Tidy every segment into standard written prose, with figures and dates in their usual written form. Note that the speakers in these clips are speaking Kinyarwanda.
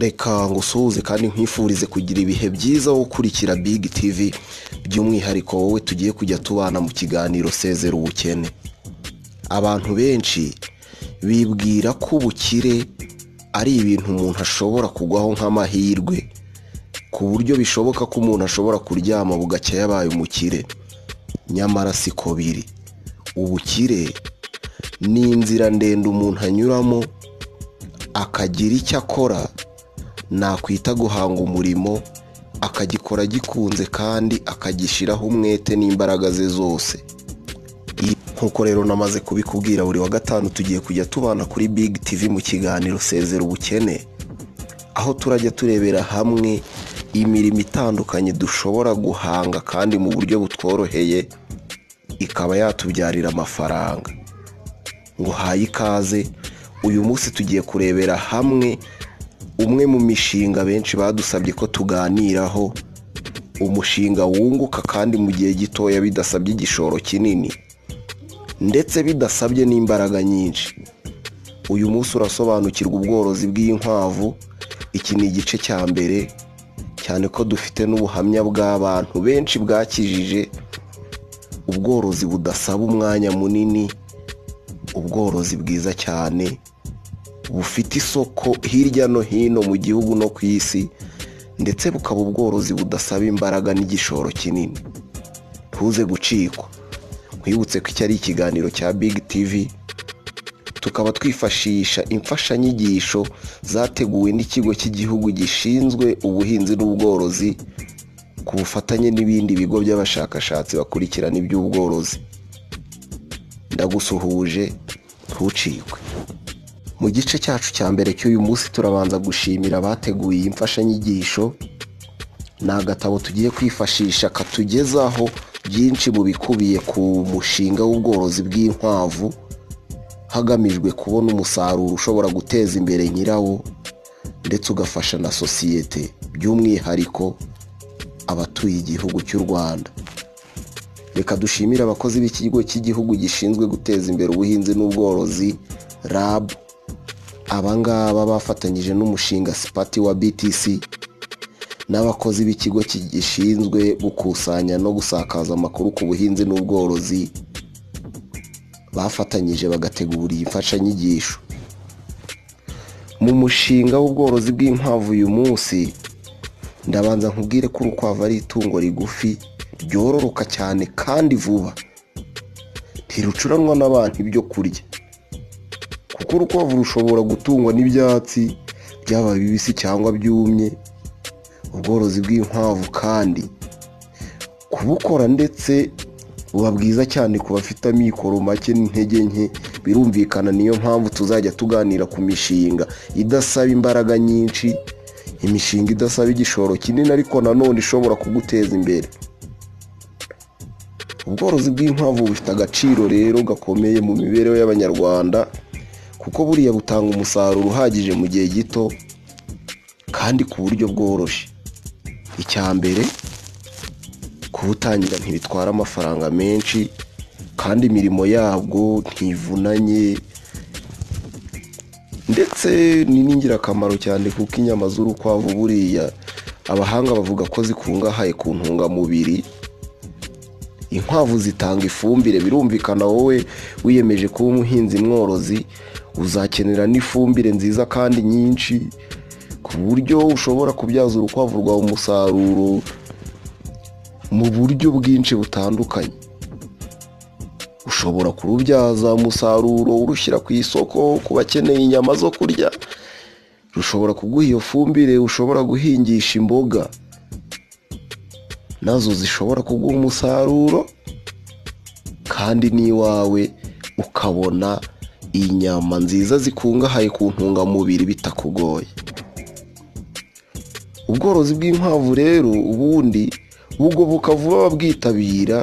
reka ngusuhuze kandi nkwifurize kugira ibihe byiza wo gukurikira Big TV, by'umwihariko wowe tugiye kujya tubana mu kiganiro Sezera Ubukene. Abantu benshi bibwira ko ubukire ari ibintu umuntu ashobora kugwaho nk'amahirwe, ku buryo bishoboka ko umuntu ashobora kuryama bugacya yabaye umukire. Nyamara siko biri. Ubukire ni inzira ndende umuntu anyuramo akagira icyo akora, nakwita guhanga umurimo, akagikora gikunze kandi akagishyiraho umwete n'imbaraga ze zose. Nkuko rero namaze kubikubwira, buri wa gatanu tugiye kujya tubana kuri Big TV mu kiganiro Sezera Ubukene, aho turajya turebera hamwe imirimo itandukanye dushobora guhanga kandi mu buryo butworoheye ikaba yatubyarira amafaranga. Nguhaye ikaze. Uyu munsi tugiye kurebera hamwe umwe mu mishinga benshi badusabye ko tuganiraho, umushinga wunguka kandi mu gihe gitoya bidasabye igishoro kinini ndetse bidasabye n'imbaraga nyinshi. Uyu munsi urasobanukirwa ubworozi bw'inkwavu. Iki ni igice cya mbere, cyane ko dufite n'ubuhamya bw'abantu benshi bwakijije ubworozi budasaba umwanya munini, ubworozi bwiza cyane bufite isoko hirya no hino mu gihugu no ku isi, ndetse bukaba ubworozi budasaba imbaraga n'igishoro kinini. Ntuze gucikwa. Nkwibutse ko iki ari ikiganiro cya Big TV, tukaba twifashisha imfashanyigisho zateguwe n'ikigo cy'igihugu gishinzwe ubuhinzi n'ubworozi ku bufatanye n'ibindi bigo by'abashakashatsi bakurikirana iby'ubworozi. Ndagusuhuje, ntucikwe. Mu gice cyacu cya mbere cy'uyu munsi turabanza gushimira abateguye iyi mfashanyigisho. Ni agatabo tugiye kwifashisha katugezaho byinshi mu bikubiye ku mushinga w'ubworozi bw'inkwavu, hagamijwe kubona umusaruro ushobora guteza imbere nyirawo ndetse ugafasha na sosiyete, by'umwihariko abatuye igihugu cy'u Rwanda. Reka dushimire abakozi b'ikigo cy'igihugu gishinzwe guteza imbere ubuhinzi n'ubworozi RAB. Abangaba bafatanyije n'umushinga Sipati wa BTC n'abakozi b'ikigo gishinzwe gukusanya no gusakaza amakuru ku buhinzi n'ubworozi, bafatanyije bagategura iyi mfashanyigisho. Mu mushinga w'ubworozi bw'inkwavu uyu munsi, ndabanza nkubwire ko urukwavu ari itungo rigufi ryororoka cyane kandi vuba, ntirucuranwa n'abantu ibyo kurya, kuko urukwavu rushobora gutungwa n'ibyatsi byaba bibisi cyangwa byumye. Ubworozi bw'inkwavu kandi kubukora ndetse buba bwiza cyane ku bafite amikoro make n'intege nke. Birumvikana, niyo mpamvu tuzajya tuganira ku mishinga idasaba imbaraga nyinshi, imishinga idasaba igishoro kinini ariko nanone ishobora kuguteza imbere. Ubworozi bw'inkwavu bufite agaciro rero gakomeye mu mibereho y'Abanyarwanda, kuko buriya butanga umusaruro uhagije mu gihe gito kandi ku buryo bworoshye. Icya mbere, kubutangira ntibitwara amafaranga menshi kandi imirimo yabwo ntivunanye, ndetse ni n'ingirakamaro cyane kuko inyama z'urukwavu buriya abahanga bavuga ko zikungahaye ku ntungamubiri. Inkwavu zitanga ifumbire. Birumvikana wowe wiyemeje kuba umuhinzi mworozi uzakenera n'ifumbire nziza kandi nyinshi, ku buryo ushobora kubyaza urukwavu rwawe umusaruro mu buryo bwinshi butandukanye. Ushobora kurubyaza umusaruro urushyira ku isoko ku bakeneye inyama zo kurya. Rushobora kuguha iyo fumbire ushobora guhingisha imboga, nazo zishobora kuguha umusaruro kandi n'iwawe ukabona inyama nziza zikungahaye ku ntungamubiri bitakugoye. Ubworozi bw'inkwavu rero ubundi bugoboka vuba ababwitabira,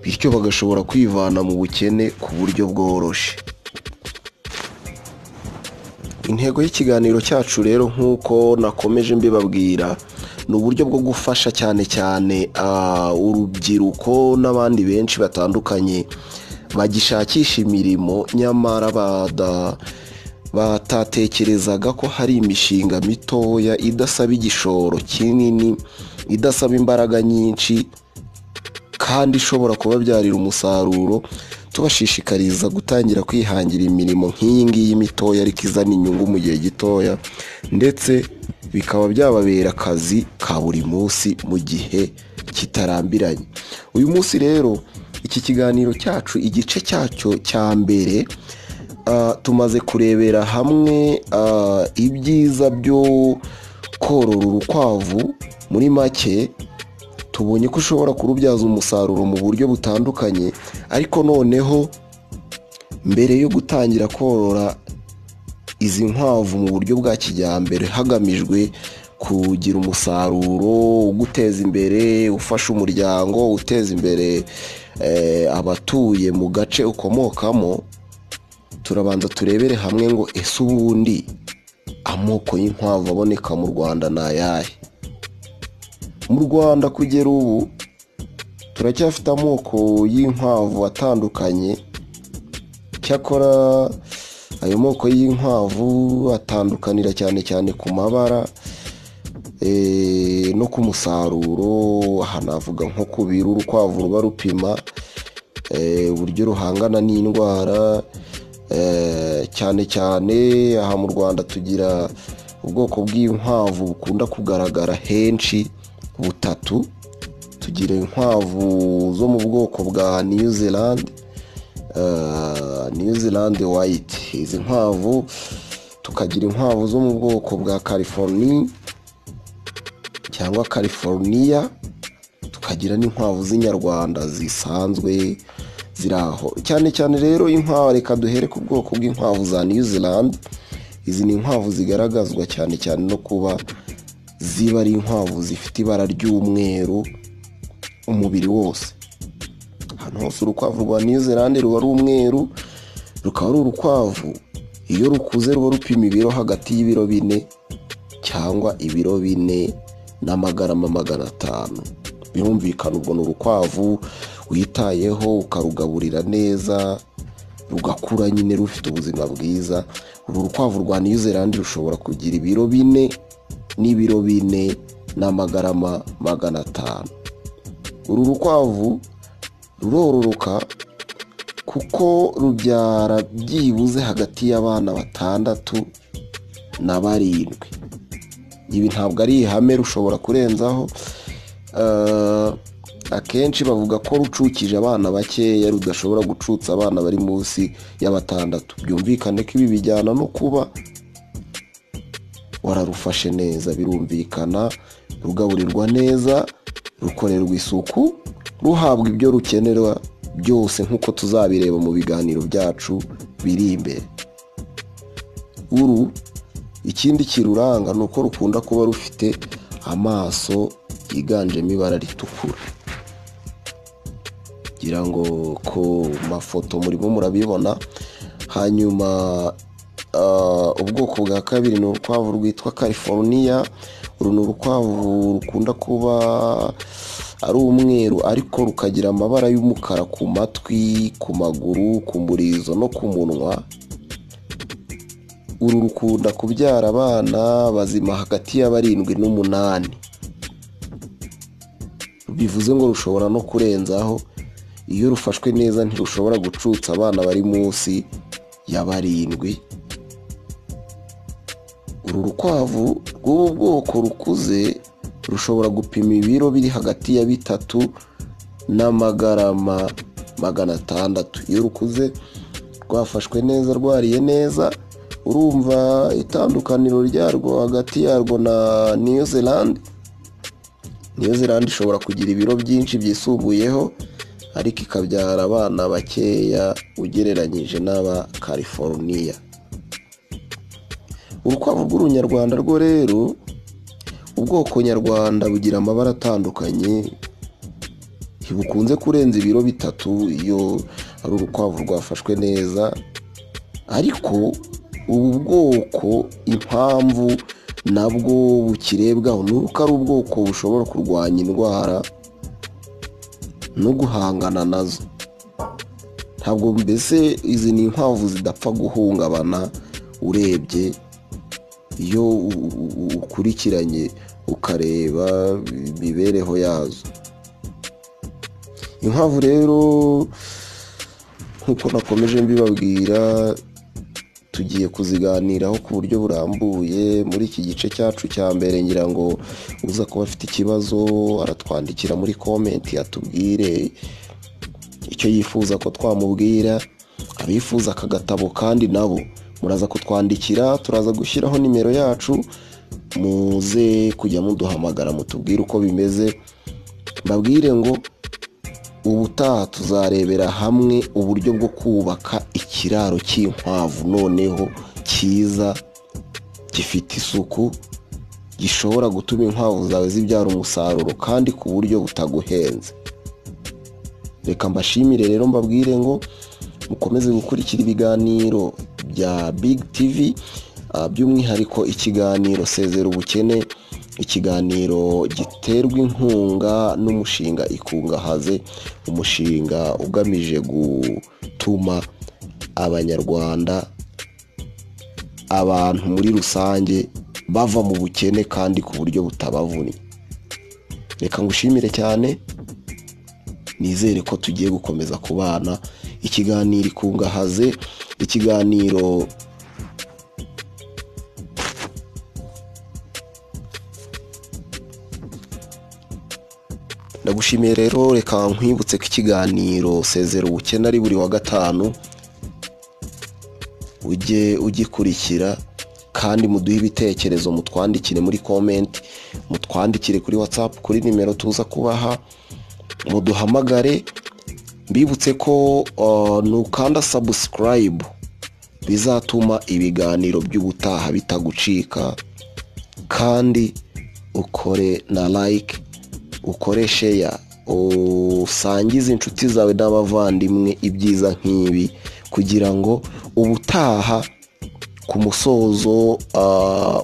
bityo bagashobora kwivana mu bukene ku buryo bworoshye. Intego y'ikiganiro cyacu rero, nk'uko nakomeje mbibabwira, ni uburyo bwo gufasha cyane cyane urubyiruko n'abandi benshi batandukanye bagishakisha imirimo nyamara batatekerezaga ko hari imishinga mitoya idasaba igishoro kinini, idasaba imbaraga nyinshi kandi ishobora kubabyarira umusaruro. Tubashishikariza gutangira kwihangira imirimo nk'iyi ngiyi mitoya ariko izana inyungu mu gihe gitoya, ndetse bikaba byababera akazi ka buri munsi mu gihe kitarambiranye. Uyu munsi rero iki kiganiro cyacu, igice cyacyo cya mbere, tumaze kurebera hamwe ibyiza byo korora urukwavu. Muri make tubonye ko ushobora kurubyaza umusaruro mu buryo butandukanye, ariko noneho mbere yo gutangira korora izi nkwavu mu buryo bwa kijyambere hagamijwe kugira umusaruro uguteza imbere, ufasha umuryango, uteza imbere abatuye mu gace ukomokamo, turabanza turebere hamwe ngo ese ubundi amoko y'inkwavu aboneka mu Rwanda ni ayahe? Mu Rwanda kugera ubu turacyafite amoko y'inkwavu atandukanye, cyakora ayo moko y'inkwavu atandukanira cyane cyane ku mabara no ku musaruro. Aha navuga nko ku biro urukwavu ruba rupima, uburyo ruhangana n'indwara. Cyane cyane aha mu Rwanda tugira ubwoko bw'inkwavu bukunda kugaragara henshi butatu. Tugira inkwavu zo mu bwoko bwa New Zealand White, izi nkwavu. Tukagira inkwavu zo mu bwoko bwa California cyangwa California. Tukagira n'inkwavu z'inyarwanda zisanzwe ziri aho. Cyane cyane rero inkwavu, reka duhere ku bwoko bw'inkwavu za New Zealand. Izi ni inkwavu zigaragazwa cyane cyane no kuba ziba ari inkwavu zifite ibara ry'umweru umubiri wose. Hano hose urukwavu rwa New Zealand ruba ari umweru, rukaba ari urukwavu iyo rukuze ruba rupima ibiro hagati y'ibiro 4 cyangwa ibiro 4 n'amagarama 500. Birumvikana ubwo ni urukwavu witayeho ukarugaburira neza, rugakura nyine rufite ubuzima bwiza. Uru rukwavu rwa New Zealand rushobora kugira ibiro 4 n'ibiro 4 n'amagarama 500. Uru rukwavu rurororoka kuko rubyara byibuze hagati y'abana 6 na 7. Ibi ntabwo ari ihame, rushobora kurenzaho. Akenshi bavuga ko rucukije abana bakeya, rudashobora gucutsa abana bari munsi ya 6. Byumvikane ko ibi bijyana no kuba wararufashe neza. Birumvikana rugaburirwa neza, rukorerwa isuku, ruhabwa ibyo rukenerwa byose nk'uko tuzabireba mu biganiro byacu biri imbere. Ikindi kiruranga ni uko rukunda kuba rufite amaso yiganjemo ibara ritukura. Ngira ngo ku mafoto murimo murabibona. Hanyuma ubwoko bwa kabiri ni urukwavu rwitwa California. Uru ni urukwavu rukunda kuba ari umweru ariko rukagira amabara y'umukara ku matwi, ku maguru, ku murizo no ku munwa. Uru rukunda kubyara abana bazima hagati ya 7 n'8. Bivuze ngo rushobora no kurenzaho. Iyo rufashwe neza ntirushobora gucutsa abana bari munsi ya 7. Uru rukwavu rw'ubu bwoko rukuze rushobora gupima ibiro biri hagati ya 3 n'amagarama 600. Iyo rukuze rwafashwe neza, rwariye neza, urumva itandukaniro ryarwo hagati yarwo na New Zealand. New Zealand ishobora kugira ibiro byinshi byisumbuyeho ariko ikabyara abana bakeya ugereranyije n'aba California. Urukwavu rw'urunyarwanda rwo rero, ubwoko nyarwanda bugira amabara atandukanye, ntibukunze kurenza ibiro 3 iyo ari urukwavu rwafashwe neza. Ariko ubu bwoko impamvu nabwo bukirebwaho ni uko ari ubwoko bushobora kurwanya indwara no guhangana nazo. Ntabwo mbese izi ni inkwavu zidapfa guhungabana urebye iyo ukurikiranye ukareba imibereho yazo. Inkwavu rero nk'uko nakomeje mbibabwira, tugiye kuziganiraho ku buryo burambuye muri iki gice cyacu cya mbere. Ngira ngo uza kuba afite ikibazo aratwandikira muri komenti atubwire icyo yifuza ko twamubwira. Abifuza aka gatabo kandi nabo muraza kutwandikira, turaza gushyiraho nimero yacu, muze kujya muduhamagara mutubwire uko bimeze. Mbabwire ngo ubutaha tuzarebera hamwe uburyo bwo kubaka ikiraro cy'inkwavu noneho cyiza, gifite isuku, gishobora gutuma inkwavu zawe zibyara umusaruro kandi ku buryo butaguhenze. Reka mbashimire rero, mbabwire ngo mukomeze gukurikira ibiganiro bya Big TV, by'umwihariko ikiganiro Sezera Ubukene, ikiganiro giterwa inkunga n'umushinga Ikungahaze, umushinga ugamije gutuma abanyarwanda, abantu muri rusange bava mu bukene kandi ku buryo butabavunnye. Reka ngushimire cyane, nizere ko tugiye gukomeza kubana. Ikiganiro Ikungahaze, ikiganiro ndagushimiye rero. Reka nkwibutse ko ikiganiro Sezera Ubukene ari buri wa gatanu, ujye ugikurikira kandi muduhe ibitekerezo, mutwandikire muri komenti, mutwandikire kuri WhatsApp kuri nimero tuza kubaha, muduhamagare. Mbibutse ko nukanda subscribe bizatuma ibiganiro by'ubutaha bitagucika, kandi ukore na like, ukore share, usangize inshuti zawe n'abavandimwe ibyiza nk'ibi, kugira ngo ubutaha ku musozo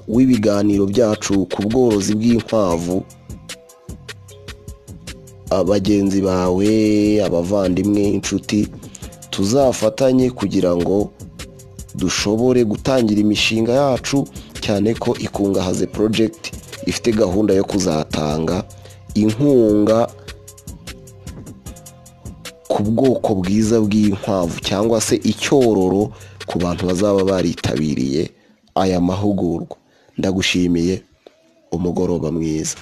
w'ibiganiro byacu ku bworozi bw'inkwavu, abagenzi bawe, abavandimwe, inshuti, tuzafatanye kugira ngo dushobore gutangira imishinga yacu, cyane ko Ikungahaze project ifite gahunda yo kuzatanga inkunga ku bwoko bwiza bw'inkwavu cyangwa se icyororo ku bantu bazaba baritabiriye aya mahugurwa. Ndagushimiye, umugoroba mwiza.